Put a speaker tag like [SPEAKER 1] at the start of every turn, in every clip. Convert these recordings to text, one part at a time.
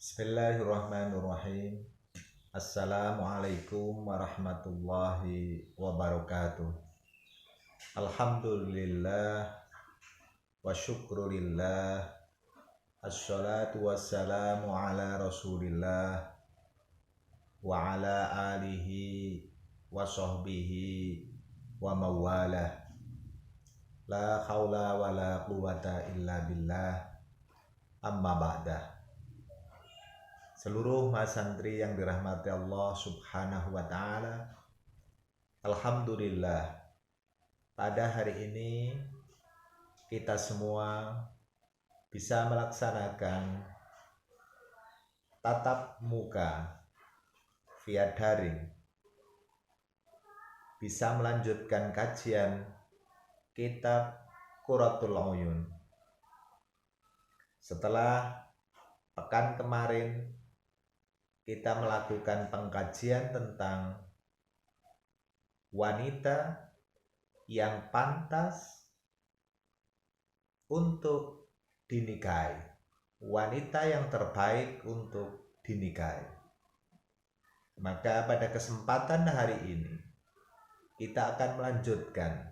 [SPEAKER 1] Bismillahirrahmanirrahim. Assalamualaikum warahmatullahi wabarakatuh. Alhamdulillah wa syukrulillah. Assalatu wassalamu ala rasulillah wa ala alihi wa sahbihi wa mawalah. La haula wa la quwata illa billah. Amma ba'dah. Seluruh mas santri yang dirahmati Allah Subhanahu wa Ta'ala, alhamdulillah, pada hari ini kita semua bisa melaksanakan tatap muka via daring, bisa melanjutkan kajian kitab Qurratul Uyun. Setelah pekan kemarin kita melakukan pengkajian tentang wanita yang pantas untuk dinikahi, wanita yang terbaik untuk dinikahi. Maka pada kesempatan hari ini kita akan melanjutkan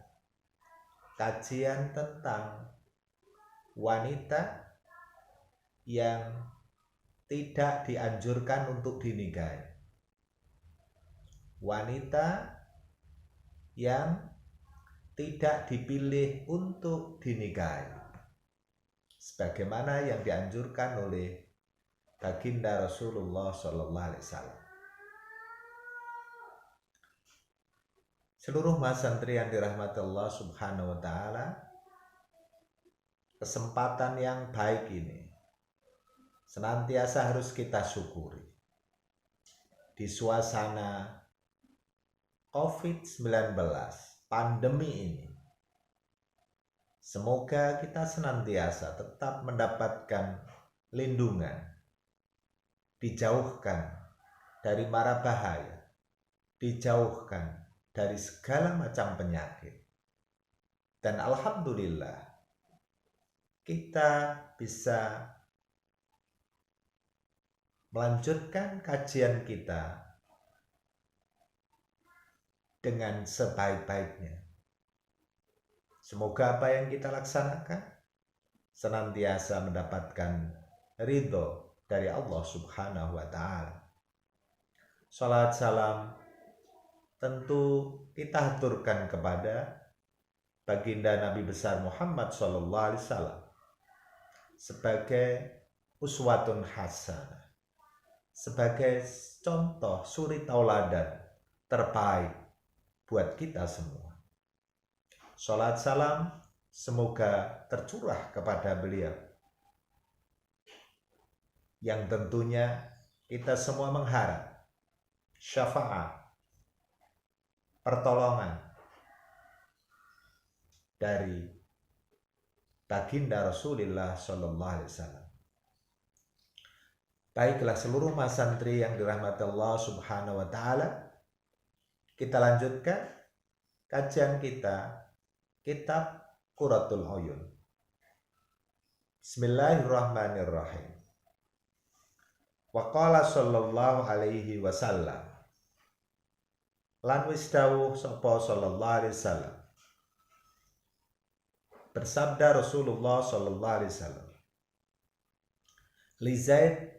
[SPEAKER 1] kajian tentang wanita yang tidak dianjurkan untuk dinikahi, wanita yang tidak dipilih untuk dinikahi, sebagaimana yang dianjurkan oleh baginda Rasulullah Sallallahu Alaihi Wasallam. Seluruh mas santri yang dirahmati Allah Subhanahu Wa Taala, kesempatan yang baik ini senantiasa harus kita syukuri. Di suasana COVID-19, pandemi ini, semoga kita senantiasa tetap mendapatkan lindungan, dijauhkan dari mara bahaya, dijauhkan dari segala macam penyakit. Dan alhamdulillah, kita bisa melanjutkan kajian kita dengan sebaik-baiknya. Semoga apa yang kita laksanakan senantiasa mendapatkan ridho dari Allah Subhanahu wa Ta'ala. Salat salam tentu kita haturkan kepada baginda Nabi besar Muhammad Sallallahu Alaihi Wasallam sebagai uswatun hasanah, sebagai contoh suri tauladan terbaik buat kita semua. Salat salam semoga tercurah kepada beliau, yang tentunya kita semua mengharap syafaat, pertolongan dari baginda Rasulullah Sallallahu Alaihi Wasallam. Baiklah seluruh mas santri yang dirahmati Allah Subhanahu wa Ta'ala, kita lanjutkan kajian kita kitab Qurratul Uyun. Bismillahirrahmanirrahim. Wa qala sallallahu alaihi wasallam, lan wis dawuh sapa sallallahu alaihi wasallam, bersabda Rasulullah sallallahu alaihi wasallam, li Zaid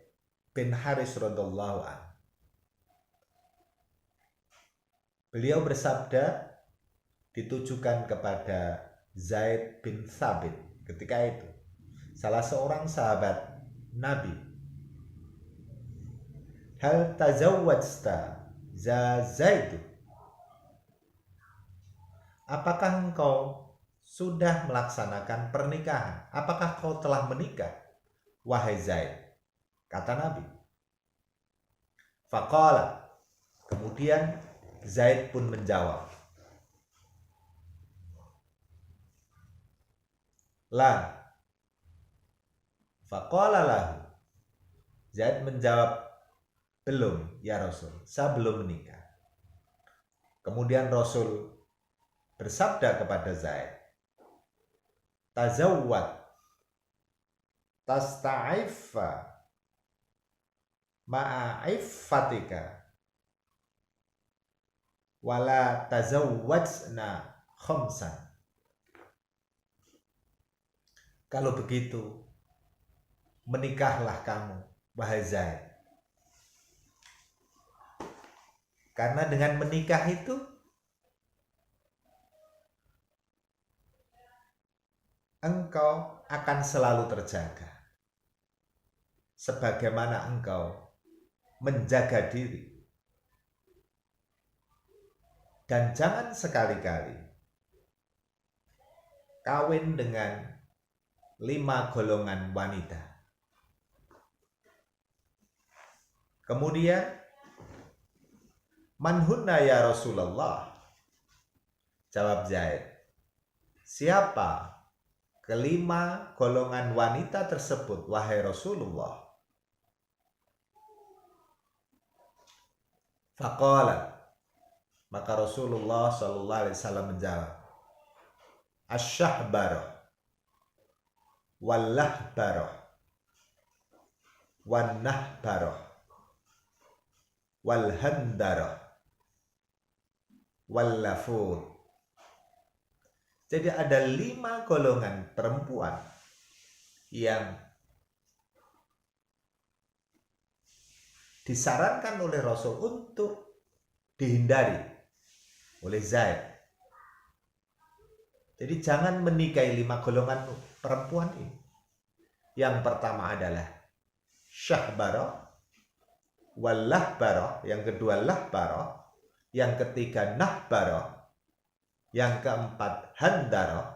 [SPEAKER 1] bin Haris radhiyallahu an. Beliau bersabda ditujukan kepada Zaid bin Thabit ketika itu, salah seorang sahabat Nabi. Hal tazawwajta za Zaid? Apakah engkau sudah melaksanakan pernikahan? Apakah kau telah menikah, wahai Zaid? Kata Nabi. Faqala, kemudian Zaid pun menjawab, la. Faqala lahu, Zaid menjawab, belum ya Rasul, saya belum menikah. Kemudian Rasul bersabda kepada Zaid, tazawwad tasta'iffa ma'a iffatika wala tazawwajna khamsan. Kalau begitu, menikahlah kamu, wahai Zaid. Karena dengan menikah itu engkau akan selalu terjaga. Sebagaimana engkau menjaga diri. Dan jangan sekali-kali kawin dengan 5 golongan wanita. Kemudian, manhunna ya Rasulullah? Jawab Zaid, siapa kelima golongan wanita tersebut, wahai Rasulullah? Faqala, maka Rasulullah sallallahu alaihi wasallam menjawab, asy-syahbarah wal-lahbarah wan-nahbarah wal-handarah wal-lafud. Jadi ada 5 golongan perempuan yang disarankan oleh Rasul untuk dihindari oleh Zaid. Jadi jangan menikahi 5 golongan perempuan ini. Yang pertama adalah syahbarah, wal-lahbarah, yang kedua lahbarah, yang ketiga nahbarah, yang keempat handarah,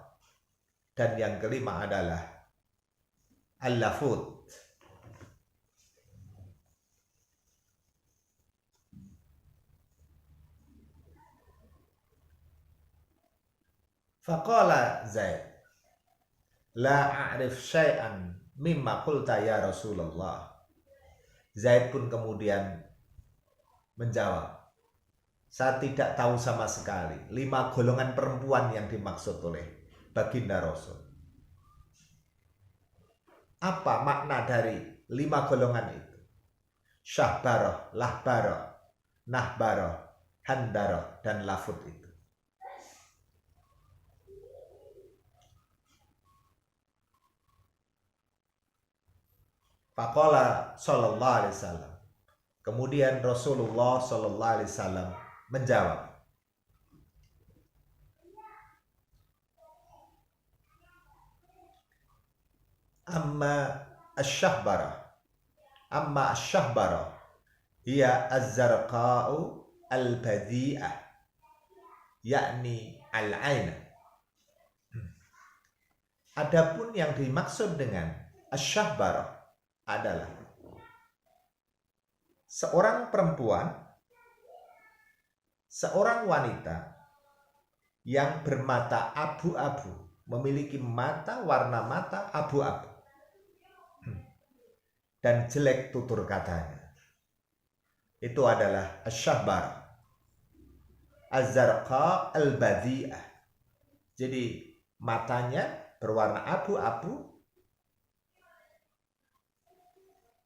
[SPEAKER 1] dan yang kelima adalah al-lafud. Faqala Zaid, la a'rif syai'an mimma qulta ya Rasulullah. Zaid pun kemudian menjawab, saya tidak tahu sama sekali 5 golongan perempuan yang dimaksud oleh baginda Rasul. Apa makna dari 5 golongan itu? Syahbarah, lahbarah, nahbarah, handarah, dan lafud itu. Faqala sallallahu alaihi wasallam. Kemudian Rasulullah sallallahu alaihi wasallam menjawab, amma asy-syahbarah hiya az-zarqa'u al-badhi'ah, yakni al-'ain. Adapun yang dimaksud dengan asy-syahbarah adalah seorang perempuan, seorang wanita yang bermata abu-abu, memiliki warna mata abu-abu, dan jelek tutur katanya. Itu adalah asy-syahbarah, az-zarqa al-badhi'ah. Jadi matanya berwarna abu-abu,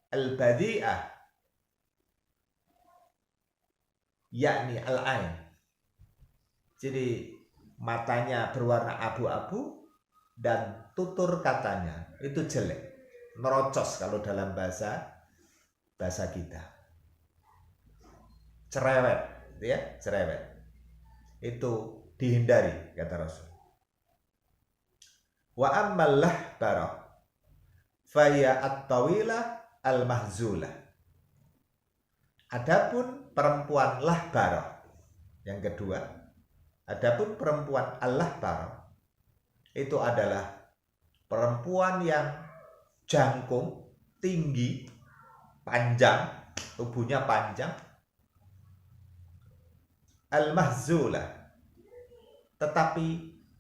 [SPEAKER 1] al-badhi'ah, yakni al-ain. Jadi matanya berwarna abu-abu dan tutur katanya itu jelek, merocos kalau dalam bahasa kita. Cerewet, ya, cerewet. Itu dihindari, kata Rasul. Wa ammal lahbarah faya at-tawilah al-mahzulah. Adapun perempuan lahbarah, yang kedua, adapun perempuan al-lahbarah itu adalah perempuan yang jangkung, tinggi, panjang, tubuhnya panjang, al-mahzulah, tetapi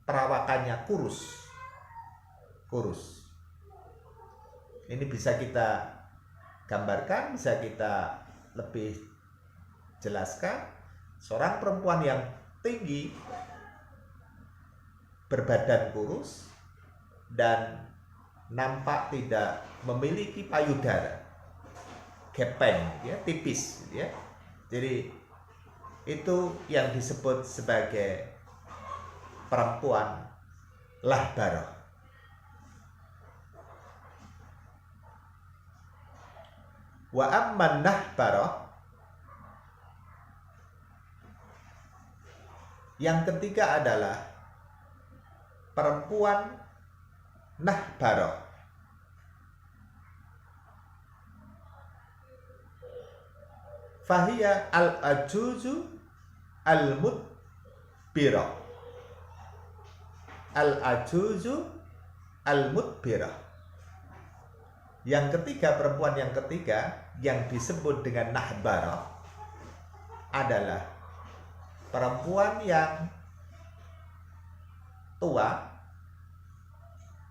[SPEAKER 1] perawakannya kurus. Ini bisa kita gambarkan, bisa kita lebih jelaskan. Seorang perempuan yang tinggi, berbadan kurus, dan nampak tidak memiliki payudara. gepeng, ya, tipis, ya. Jadi itu yang disebut sebagai perempuan lahbaroh. Wa amman nahbaroh, yang ketiga adalah perempuan nahbaroh. Fahiya al-ajuzu al-mudbirah. Al-ajuzu al-mudbirah. Yang ketiga, perempuan yang ketiga yang disebut dengan nahbarah adalah perempuan yang tua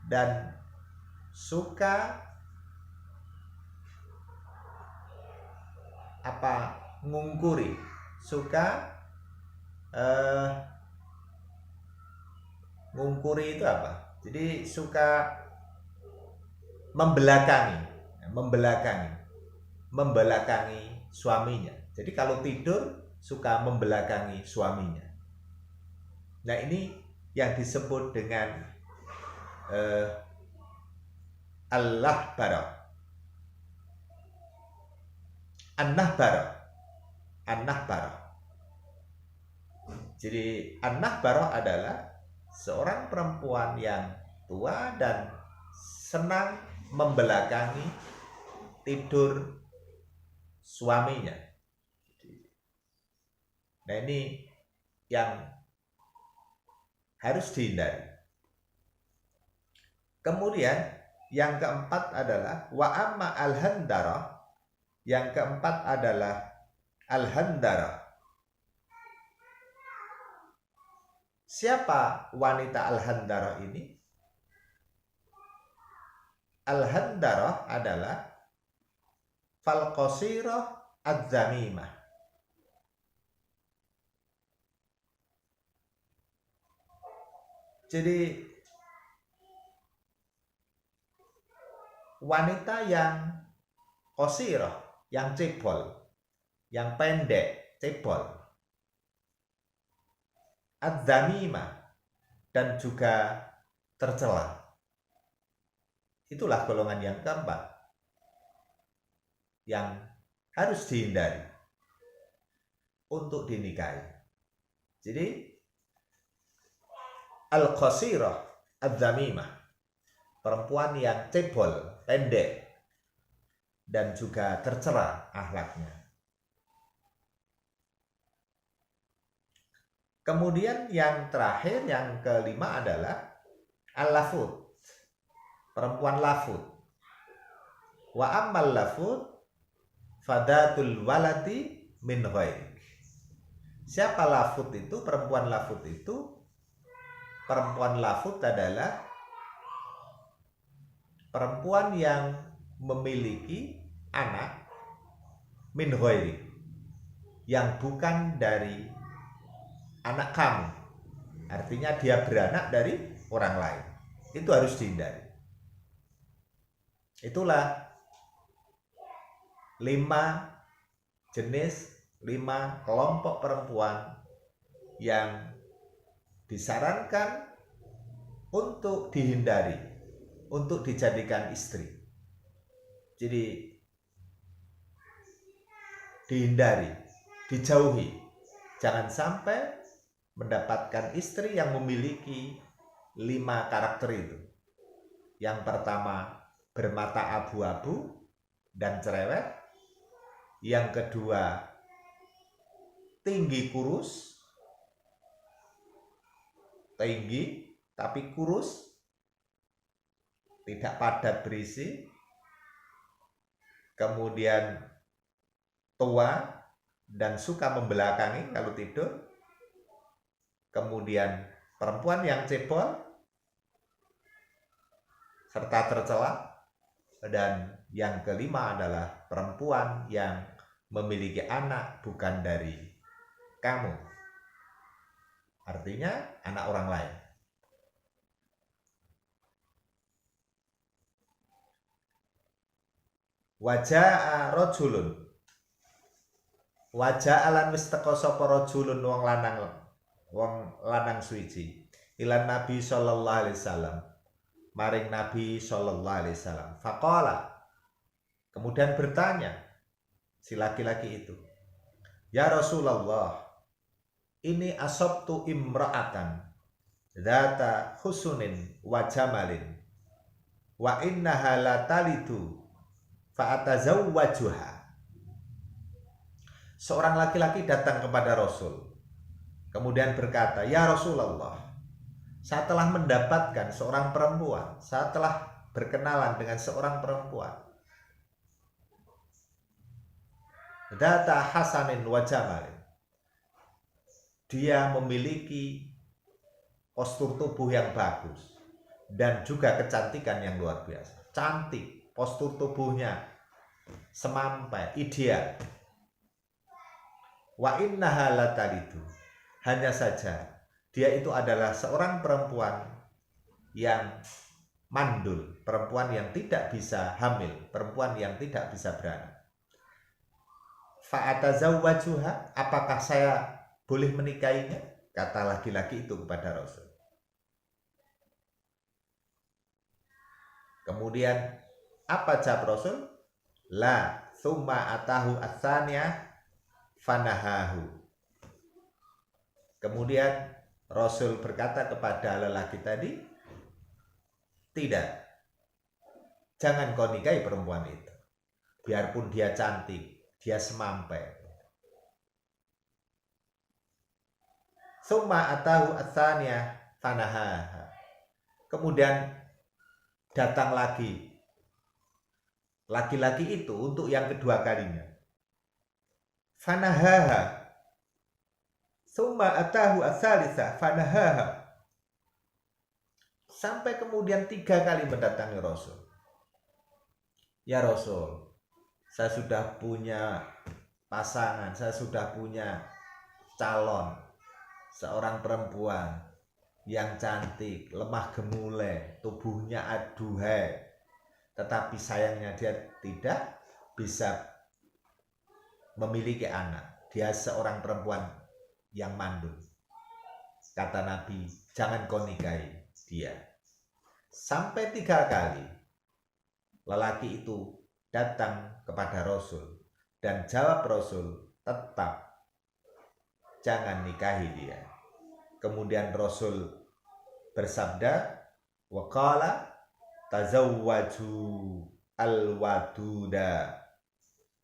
[SPEAKER 1] dan suka ngungkuri, suka ngungkuri itu apa? Jadi suka membelakangi suaminya. Jadi kalau tidur suka membelakangi suaminya. Nah, ini yang disebut dengan al-lahbarah. An-nahbarah. Jadi an-nahbarah adalah seorang perempuan yang tua dan senang membelakangi tidur suaminya. Nah, ini yang harus dihindari. Kemudian yang keempat adalah wa amma al-handarah. Yang keempat adalah al-handarah. Siapa wanita al-handarah ini? Al-handarah adalah fal-qasirah az-zamimah. Jadi wanita yang qasirah, yang cebol, yang pendek, cebol, az-zamimah, dan juga tercela. Itulah golongan yang keempat yang harus dihindari untuk dinikahi. Jadi al-qasirah az-zamimah, perempuan yang cebol, pendek, dan juga tercela akhlaknya. Kemudian yang terakhir, yang kelima adalah al-lafud, perempuan lafud. Wa ammal lafud fadatul waladi min ghairik. Siapa lafud itu? Perempuan lafud itu, perempuan lafud adalah perempuan yang memiliki anak min ghairik, yang bukan dari anak kamu. Artinya dia beranak dari orang lain. Itu harus dihindari. Itulah 5 kelompok perempuan yang disarankan untuk dihindari, untuk dijadikan istri. Jadi dihindari, dijauhi. Jangan sampai mendapatkan istri yang memiliki 5 karakter itu. Yang pertama, bermata abu-abu dan cerewet. Yang kedua, tinggi kurus, tinggi tapi kurus, tidak padat berisi. Kemudian tua dan suka membelakangi kalau tidur. Kemudian perempuan yang cebol serta tercela. Dan yang kelima adalah perempuan yang memiliki anak bukan dari kamu. Artinya anak orang lain. Waja'a rajulun, waja'a lan wis teka sapa rajulun wong lanang suci ilan Nabi sallallahu alaihi wasallam maring Nabi sallallahu alaihi wasallam. Faqala, kemudian bertanya si laki-laki itu, ya Rasulullah, ini asabtu imra'atan dzata husunin wa jamalin wa innaha la talidu fa atazawwajuha. Seorang laki-laki datang kepada Rasul, kemudian berkata, ya Rasulullah, saya telah mendapatkan seorang perempuan, saya telah berkenalan dengan seorang perempuan, dzata hasanin wa jamalin, dia memiliki postur tubuh yang bagus dan juga kecantikan yang luar biasa. Cantik, postur tubuhnya semampai, ideal. Wa innaha latalidu, hanya saja dia itu adalah seorang perempuan yang mandul, perempuan yang tidak bisa hamil, perempuan yang tidak bisa beranak. Fa atazawwajuha, apakah saya boleh menikahinya? Kata laki-laki itu kepada Rasul. Kemudian apa jawab Rasul? La, thumma atahu atsaniyah fanahahu. Kemudian Rasul berkata kepada lelaki tadi, tidak, jangan kau nikahi perempuan itu, biarpun dia cantik, dia semampai. Thumma atahu atsaniyah fanahaha. Kemudian datang lagi laki-laki itu untuk yang kedua kalinya. Fanahaha. Tsumma atahu ats-tsalitsah fanahaha. Sampai kemudian 3 kali mendatangi Rasul. Ya Rasul, saya sudah punya pasangan, saya sudah punya calon, seorang perempuan yang cantik, lemah gemulai, tubuhnya aduhai, tetapi sayangnya dia tidak bisa memiliki anak. Dia seorang perempuan yang mandul. Kata Nabi, jangan kau nikahi dia. Sampai 3 kali lelaki itu datang kepada Rasul, dan jawab Rasul tetap jangan nikahi dia. Kemudian Rasul bersabda, waqala tazawwaju al-waduda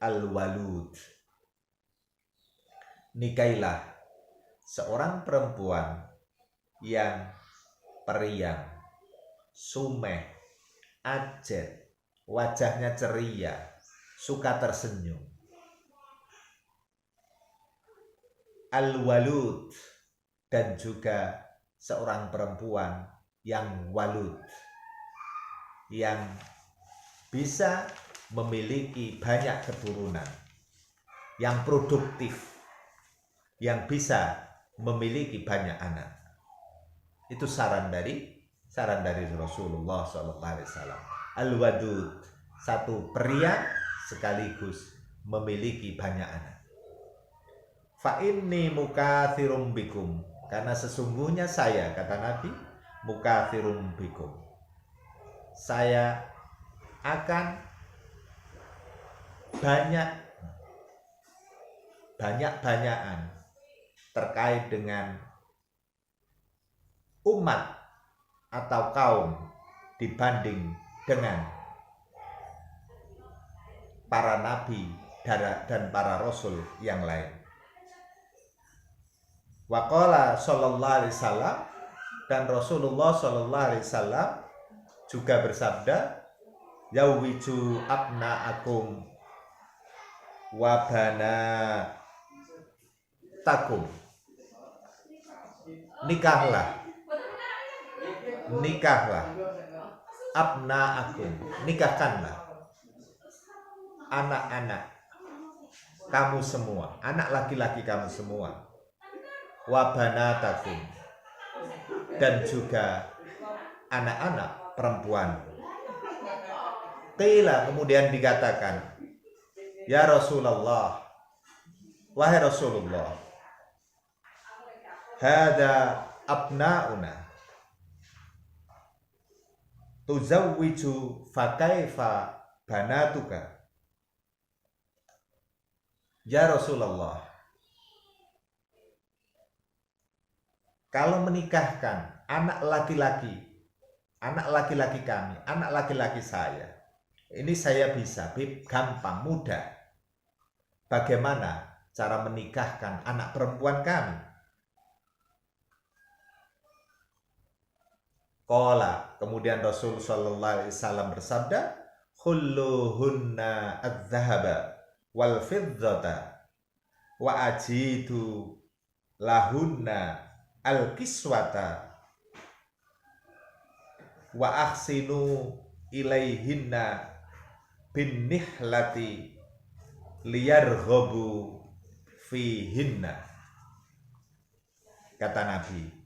[SPEAKER 1] al-walud. Nikailah seorang perempuan yang periang, sumeh, ajet, wajahnya ceria, suka tersenyum. Al-walud, dan juga seorang perempuan yang walud, yang bisa memiliki banyak keturunan, yang produktif, yang bisa memiliki banyak anak. Itu saran dari Rasulullah SAW. Al-wadud, satu periang sekaligus memiliki banyak anak. Fa inni mukatsirum bikum, karena sesungguhnya saya, kata Nabi, mukatsirum bikum, saya akan banyakan terkait dengan umat atau kaum dibanding dengan para nabi dan para rasul yang lain. Waqala sallallahu alaihi wasallam, dan Rasulullah sallallahu alaihi wasallam juga bersabda, yawiju abnaakum wa banatakum, nikahlah abnaakum, nikahkanlah anak-anak kamu semua, anak laki-laki kamu semua, wa banatakum, dan juga anak-anak perempuan. Qila, kemudian dikatakan, ya Rasulullah, wahai Rasulullah, hada abnauna tuzawwiju fakaifa banatuka. Ya Rasulullah, kalau menikahkan anak laki-laki kami, anak laki-laki saya, ini saya bisa, gampang, mudah. Bagaimana cara menikahkan anak perempuan kami? Qala, kemudian Rasul sallallahu alaihi wasallam bersabda, khulluhunna adz-dzahaba wal fiddata wa ajidu lahunna al-kiswata wa ahsinu ilaihinna bin nihlati liyarghabu fihinna. Kata Nabi,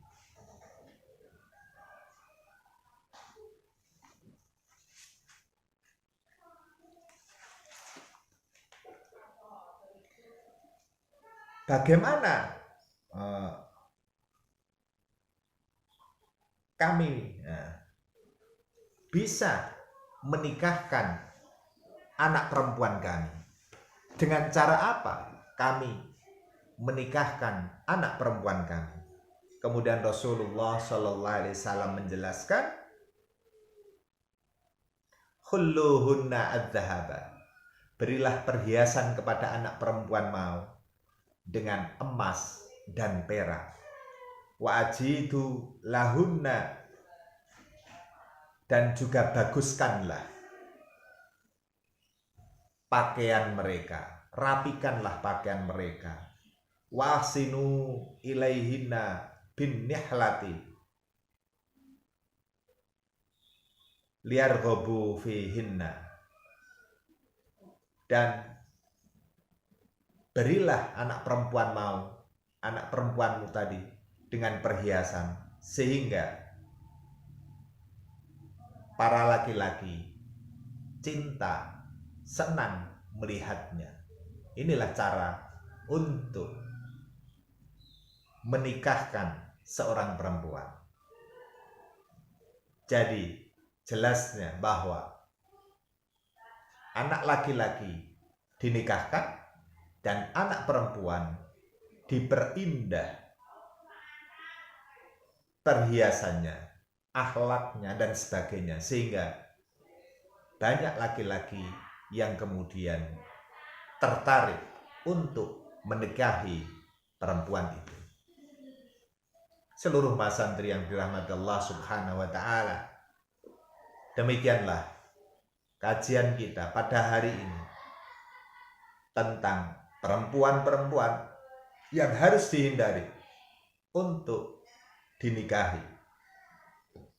[SPEAKER 1] bagaimana kami bisa menikahkan anak perempuan kami? Dengan cara apa kami menikahkan anak perempuan kami? Kemudian Rasulullah Shallallahu Alaihi Wasallam menjelaskan, khulluhunna adz-dzahaba, berilah perhiasan kepada anak perempuan mau dengan emas dan perak. Wa ajidu lahunna, dan juga baguskanlah pakaian mereka, rapikanlah pakaian mereka. Wa ahsinu ilaihinna bin nihlati liyarghabu fihinna, dan berilah anak perempuan mau, anak perempuanmu tadi, dengan perhiasan, sehingga para laki-laki cinta, senang melihatnya. Inilah cara untuk menikahkan seorang perempuan. Jadi jelasnya bahwa anak laki-laki dinikahkan dan anak perempuan diperindah perhiasannya, akhlaknya, dan sebagainya, sehingga banyak laki-laki yang kemudian tertarik untuk menikahi perempuan itu. Seluruh mas santri yang dirahmati Allah Subhanahu wa Ta'ala, demikianlah kajian kita pada hari ini tentang perempuan-perempuan yang harus dihindari untuk dinikahi,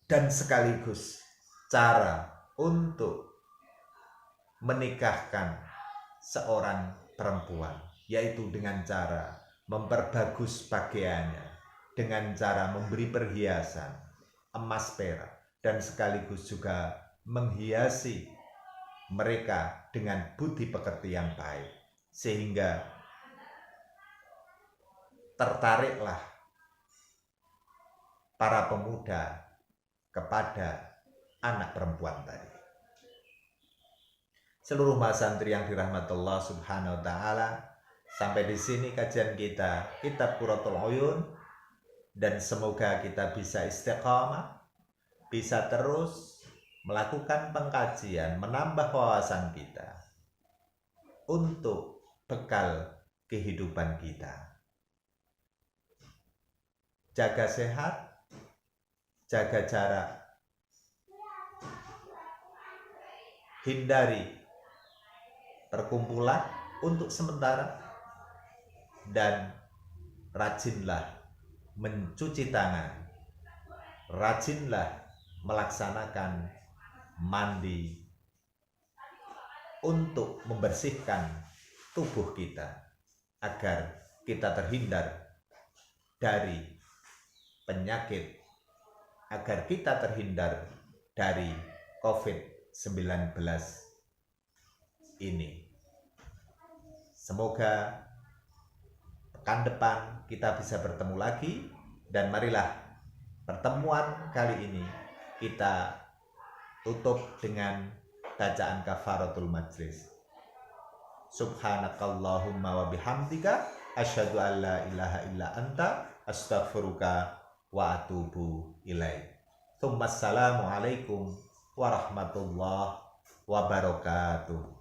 [SPEAKER 1] dan sekaligus cara untuk menikahkan seorang perempuan, yaitu dengan cara memperbagus pakaiannya, dengan cara memberi perhiasan emas perak, dan sekaligus juga menghiasi mereka dengan budi pekerti yang baik, sehingga tertariklah para pemuda kepada anak perempuan tadi. Seluruh mas santri yang dirahmati Allah Subhanahu wa Ta'ala, sampai di sini kajian kita Kitab Qurratul Uyun, dan semoga kita bisa istiqamah, bisa terus melakukan pengkajian, menambah wawasan kita untuk bekal kehidupan kita. Jaga sehat, jaga jarak, hindari perkumpulan untuk sementara, dan rajinlah mencuci tangan, rajinlah melaksanakan mandi untuk membersihkan tubuh kita agar kita terhindar dari penyakit, agar kita terhindar dari COVID-19. ini. Semoga pekan depan kita bisa bertemu lagi, dan marilah pertemuan kali ini kita tutup dengan bacaan kafaratul majlis. Subhanakallahumma wa bihamdika asyhadu an la ilaha illa anta astaghfiruka wa atubu ilaik. Assalamualaikum warahmatullahi wabarakatuh.